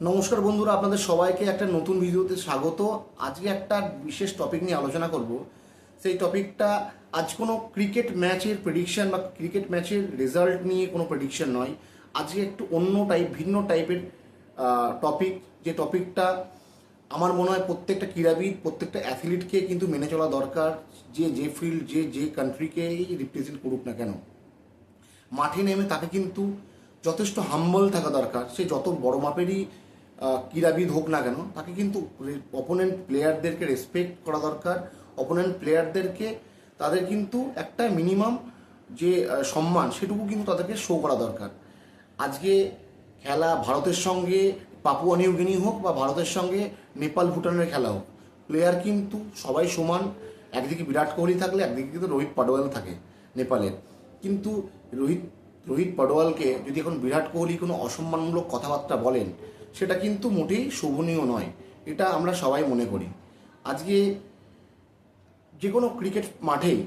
নমস্কার বন্ধুরা, আপনাদের সবাইকে একটা নতুন ভিডিওতে স্বাগত। আজকে একটা বিশেষ টপিক নিয়ে আলোচনা করব। সেই টপিকটা আজ কোনো ক্রিকেট ম্যাচের প্রেডিকশন বা ক্রিকেট ম্যাচের রেজাল্ট নিয়ে কোনো প্রেডিকশন নয়। আজকে একটু অন্য ভিন্ন টাইপের টপিক। যে টপিকটা আমার মনে হয় প্রত্যেকটা ক্রীড়াবিদ, প্রত্যেকটা অ্যাথলিটকে কিন্তু মেনে চলা দরকার। যে ফিল্ড, যে কান্ট্রিকেই রিপ্রেজেন্ট করুক না কেন, মাঠে নেমে তাকে কিন্তু যথেষ্ট হাম্বল থাকা দরকার। সে যত বড় মাপেরই ক্রীড়াবিদ হোক না কেন, তাকে কিন্তু অপোনেন্ট প্লেয়ারদেরকে রেসপেক্ট করা দরকার। অপোনেন্ট প্লেয়ারদেরকে তাদের কিন্তু একটা মিনিমাম যে সম্মান, সেটুকু কিন্তু তাদেরকে শো করা দরকার। আজকে খেলা ভারতের সঙ্গে পাপুয়া নিউ গিনি হোক বা ভারতের সঙ্গে নেপাল ভুটানের খেলা হোক, প্লেয়ার কিন্তু সবাই সমান। একদিকে বিরাট কোহলি থাকলে একদিকে কিন্তু রোহিত পাটোয়াল থাকে নেপালের। কিন্তু রোহিত রোহিত পাটোয়ালকে যদি এখন বিরাট কোহলি কোনো অসম্মানমূলক কথাবার্তা বলেন, সেটা কিন্তু মোটেই শোভনীয় নয়। এটা আমরা সবাই মনে করি। আজকে যে কোনো ক্রিকেট মাঠেই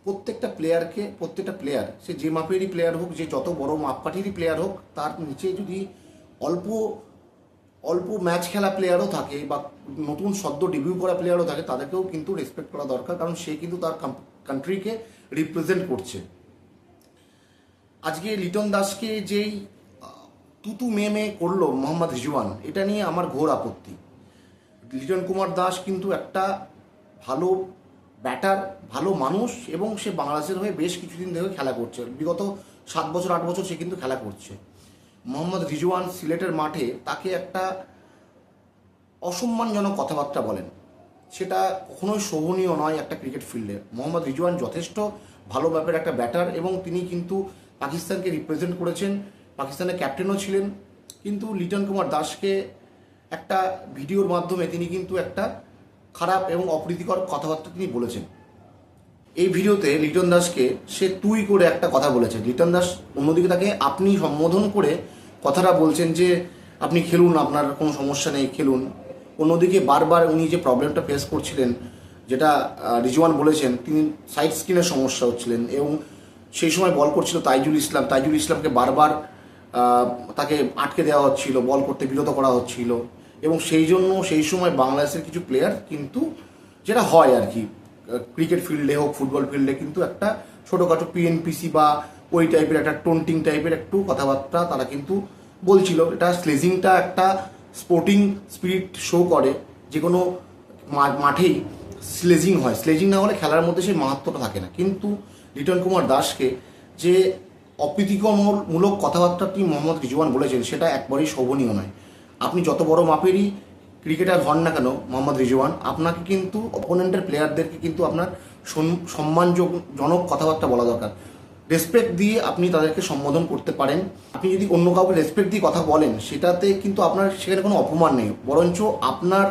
প্রত্যেকটা প্লেয়ার, সে যে মাপেরই প্লেয়ার হোক, যে যত বড় মাপকাঠিরই প্লেয়ার হোক, তার নিচে যদি অল্প অল্প ম্যাচ খেলা প্লেয়ারও থাকে বা নতুন সদ্য ডেবিউ করা প্লেয়ারও থাকে, তাদেরকেও কিন্তু রেসপেক্ট করা দরকার। কারণ সে কিন্তু তার কান্ট্রিকে রিপ্রেজেন্ট করছে। আজকে লিটন দাসকে যেই তুতু মে করলো মোহাম্মদ রিজওয়ান, এটা নিয়ে আমার ঘোর আপত্তি। লিটন কুমার দাস কিন্তু একটা ভালো ব্যাটার, ভালো মানুষ, এবং সে বাংলাদেশের হয়ে বেশ কিছুদিন ধরে খেলা করছে। বিগত 7 বছর 8 বছর সে কিন্তু খেলা করছে। মোহাম্মদ রিজওয়ান সিলেটের মাঠে তাকে একটা অসম্মানজনক কথাবার্তা বলেন, সেটা কখনোই শোভনীয় নয় একটা ক্রিকেট ফিল্ডে। মোহাম্মদ রিজওয়ান যথেষ্ট ভালো ব্যাপার একটা ব্যাটার, এবং তিনি কিন্তু পাকিস্তানকে রিপ্রেজেন্ট করেছেন, পাকিস্তানের ক্যাপ্টেনও ছিলেন। কিন্তু লিটন কুমার দাসকে একটা ভিডিওর মাধ্যমে তিনি কিন্তু একটা খারাপ এবং অপ্রীতিকর কথাবার্তা তিনি বলেছেন। এই ভিডিওতে লিটন দাসকে সে তুই করে একটা কথা বলেছে। লিটন দাস অন্যদিকে তাকে আপনি সম্বোধন করে কথাটা বলছেন যে আপনি খেলুন, আপনার কোনো সমস্যা নেই, খেলুন। অন্যদিকে বারবার উনি যে প্রবলেমটা ফেস করছিলেন, যেটা রিজওয়ান বলেছেন, তিনি সাইড স্ক্রিনের সমস্যা হচ্ছিলেন, এবং সেই সময় বল করছিল তাইজুল ইসলামকে বারবার তাকে আটকে দেওয়া হচ্ছিল, বল করতে বিরত করা হচ্ছিল। এবং সেই সময় বাংলাদেশের কিছু প্লেয়ার কিন্তু, যেটা হয় আর কি ক্রিকেট ফিল্ডে হোক ফুটবল ফিল্ডে, কিন্তু একটা ছোটোখাটো পিএনপিসি বা ওই টাইপের একটা টন্টিং টাইপের একটু কথাবার্তা তারা কিন্তু বলছিল। এটা স্লেজিংটা একটা স্পোর্টিং স্পিরিট শো করে। যে কোনো মাঠেই স্লেজিং হয়, স্লেজিং না হলে খেলার মধ্যে সেই মাহাত্ম্যটা থাকে না। কিন্তু লিটন কুমার দাসকে যে অপ্রীতিকরমূলক কথাবার্তাটি মোহাম্মদ রিজওয়ান বলেছেন, সেটা একবারেই শোভনীয় নয়। আপনি যত বড় মাপেরই ক্রিকেটার হন না কেন মোহাম্মদ রিজওয়ান, আপনাকে কিন্তু অপোনেন্টের প্লেয়ারদেরকে কিন্তু আপনার সম্মানজনক কথাবার্তা বলা দরকার। রেসপেক্ট দিয়ে আপনি তাদেরকে সম্বোধন করতে পারেন। আপনি যদি অন্য কাউকে রেসপেক্ট দিয়ে কথা বলেন, সেটাতে কিন্তু আপনার সেখানে কোনো অপমান নেই, বরঞ্চ আপনার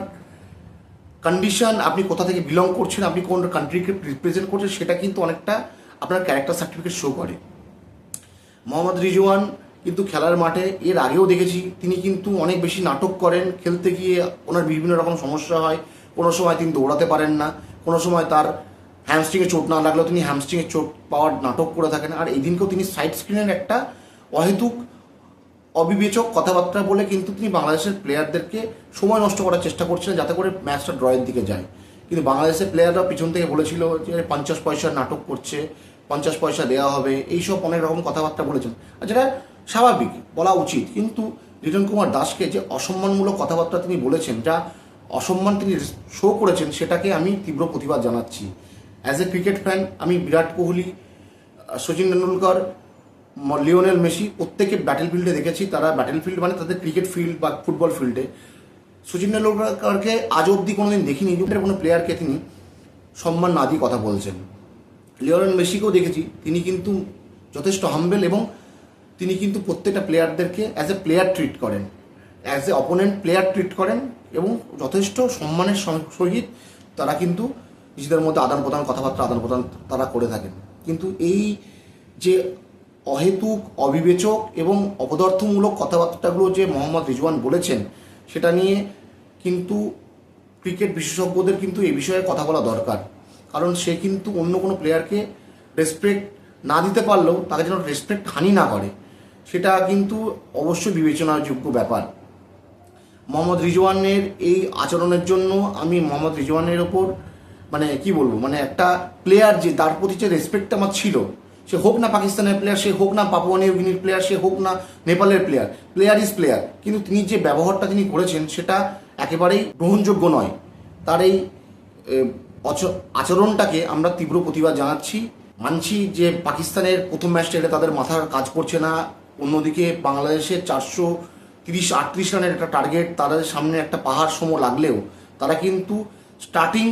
কন্ডিশন, আপনি কোথা থেকে বিলং করছেন, আপনি কোন কান্ট্রিকে রিপ্রেজেন্ট করছেন, সেটা কিন্তু অনেকটা আপনার ক্যারেক্টার সার্টিফিকেট শো করে। মোহাম্মদ রিজওয়ান কিন্তু খেলার মাঠে এর আগেও দেখেছি তিনি কিন্তু অনেক বেশি নাটক করেন। খেলতে গিয়ে ওনার বিভিন্ন রকম সমস্যা হয়। কোনো সময় তিনি দৌড়াতে পারেন না, কোনো সময় তার হ্যামস্ট্রিংয়ে চোট না লাগলেও তিনি হ্যামস্ট্রিংয়ে চোট পাওয়ার নাটক করে থাকেন। আর এই দিনকেও তিনি সাইড স্ক্রিনের একটা অহেতুক অবিবেচক কথাবার্তা বলে কিন্তু তিনি বাংলাদেশের প্লেয়ারদেরকে সময় নষ্ট করার চেষ্টা করছিলেন, যাতে করে ম্যাচটা ড্রয়ের দিকে যায়। কিন্তু বাংলাদেশের প্লেয়াররা পিছন থেকে বলেছিল যে 50 পয়সার নাটক করছে, 50 পয়সা দেওয়া হবে, এইসব অনেক রকম কথাবার্তা বলেছেন, আর যেটা স্বাভাবিক, বলা উচিত। কিন্তু লিটন কুমার দাসকে যে অসম্মানমূলক কথাবার্তা তিনি বলেছেন, যা অসম্মান তিনি শো করেছেন, সেটাকে আমি তীব্র প্রতিবাদ জানাচ্ছি। অ্যাজ এ ক্রিকেট ফ্যান, আমি বিরাট কোহলি, সচিন তেন্ডুলকর, লিওনেল মেসি প্রত্যেকে ব্যাটেল ফিল্ডে দেখেছি। তারা ব্যাটেল ফিল্ড মানে তাদের ক্রিকেট ফিল্ড বা ফুটবল ফিল্ডে। সচিন তেন্ডুলকরকে আজ অব্দি কোনোদিন দেখিনি কোনো প্লেয়ারকে তিনি সম্মান না দিয়ে কথা বলছেন। লিওনেল মেসিকেও দেখেছি, তিনি কিন্তু যথেষ্ট হাম্বেল, এবং তিনি কিন্তু প্রত্যেকটা প্লেয়ারদেরকে অ্যাজ এ প্লেয়ার ট্রিট করেন, as a opponent player treat করেন, এবং যথেষ্ট সম্মানের সহিত তারা কিন্তু নিজেদের মধ্যে কথাবার্তা আদান প্রদান তারা করে থাকেন। কিন্তু এই যে অহেতুক, অবিবেচক এবং অপদার্থমূলক কথাবার্তাগুলো যে মোহাম্মদ রিজওয়ান বলেছেন, সেটা নিয়ে কিন্তু ক্রিকেট বিশেষজ্ঞদের কিন্তু এই বিষয়ে কথা বলা দরকার। কারণ সে কিন্তু অন্য কোনো প্লেয়ারকে রেসপেক্ট না দিতে পারলেও তাকে যেন রেসপেক্ট হানি না করে, সেটা কিন্তু অবশ্যই বিবেচনাযোগ্য ব্যাপার। মোহাম্মদ রিজওয়ানের এই আচরণের জন্য আমি মোহাম্মদ রিজওয়ানের ওপর মানে কি বলবো, মানে একটা প্লেয়ার যে তার প্রতি যে রেসপেক্ট আমার ছিল, সে হোক না পাকিস্তানের প্লেয়ার, সে হোক না পাপুয়া নিউ গিনির প্লেয়ার, সে হোক না নেপালের প্লেয়ার, প্লেয়ার ইজ প্লেয়ার, কিন্তু তিনি যে ব্যবহারটা তিনি করেছেন সেটা একেবারেই গ্রহণযোগ্য নয়। তার এই আচরণটাকে আমরা তীব্র প্রতিবাদ জানাচ্ছি। মানছি যে পাকিস্তানের প্রথম ম্যাচটা এটা তাদের মাথার কাজ করছে না, অন্যদিকে বাংলাদেশের 438 রানের একটা টার্গেট তাদের সামনে একটা পাহাড় সম লাগলেও তারা কিন্তু স্টার্টিং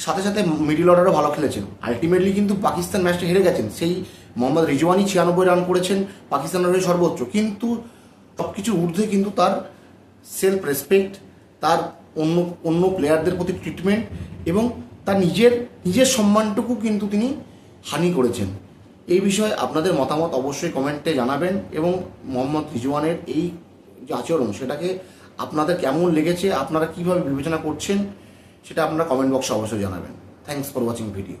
সাথে সাথে মিডল অর্ডারও ভালো খেলেছেন। আলটিমেটলি কিন্তু পাকিস্তান ম্যাচটা হেরে গেছেন। সেই মোহাম্মদ রিজওয়ানি 96 রান করেছেন, পাকিস্তানের হয়ে সর্বোচ্চ, কিন্তু সব কিছুর ঊর্ধ্বে কিন্তু তার সেলফ রেসপেক্ট, তার অন্য অন্য প্লেয়ারদের প্রতি ট্রিটমেন্ট এবং তার নিজের সম্মানটুকু কিন্তু তিনি হানি করেছেন। এই বিষয়ে আপনাদের মতামত অবশ্যই কমেন্টে জানাবেন এবং মোহাম্মদ রিজওয়ানের এই যে আচরণ সেটাকে আপনাদের কেমন লেগেছে, আপনারা কীভাবে বিবেচনা করছেন সেটা আপনারা কমেন্ট বক্সে অবশ্যই জানাবেন। Thanks for watching video.